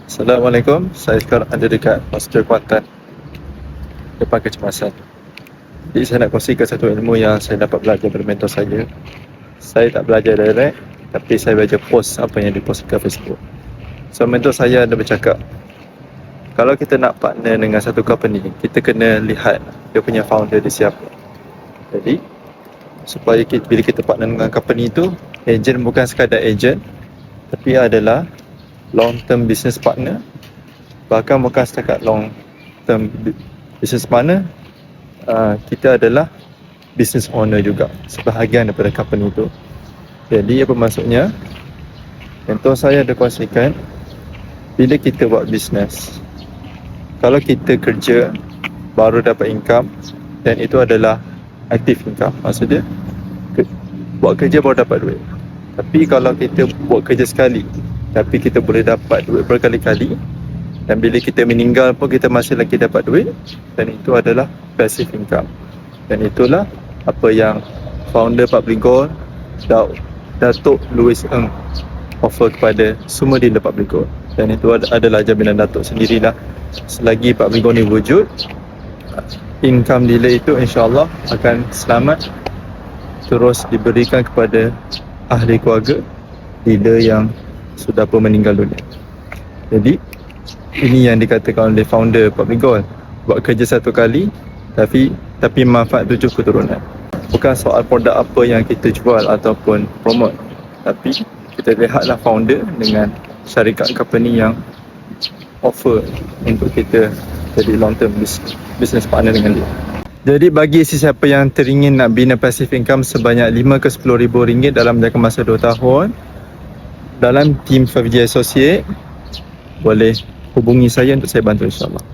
Assalamualaikum, saya sekarang ada dekat Hospital Kuantan, depan kecemasan. Jadi saya nak kongsikan satu ilmu yang saya dapat belajar dari mentor saya. Saya tak belajar direct, tapi saya belajar post apa yang dipost ke Facebook. So mentor saya ada bercakap, kalau kita nak partner dengan satu company, kita kena lihat dia punya founder dia siapa. Jadi supaya bila kita partner dengan company itu, agent bukan sekadar agent, tapi adalah long term business partner. Bahkan bukan setakat long term business partner, kita adalah business owner juga, sebahagian daripada company itu. Jadi apa maksudnya? Mentor saya ada kongsikan, bila kita buat business, kalau kita kerja baru dapat income, dan itu adalah active income, maksudnya buat kerja baru dapat duit. Tapi kalau kita buat kerja sekali, tapi kita boleh dapat duit berkali-kali, dan bila kita meninggal pun kita masih lagi dapat duit, dan itu adalah passive income. Dan itulah apa yang founder Public Gold, Datuk Louis Ng, offer kepada semua dealer Public Gold. Dan itu adalah jaminan Datuk sendirilah, selagi Public Gold ni wujud, income dealer itu insyaAllah akan selamat terus diberikan kepada ahli keluarga dealer yang sudah pun meninggal dunia. Jadi ini yang dikatakan oleh founder Public Gold, buat kerja satu kali tapi manfaat 7 keturunan. Bukan soal produk apa yang kita jual ataupun promote, tapi kita lihatlah founder dengan syarikat company yang offer untuk kita jadi long term business partner dengan dia. Jadi bagi sesiapa yang teringin nak bina passive income sebanyak 5 ke 10 ribu ringgit dalam jangka masa 2 tahun dalam team 5G Associate, boleh hubungi saya untuk saya bantu insyaAllah.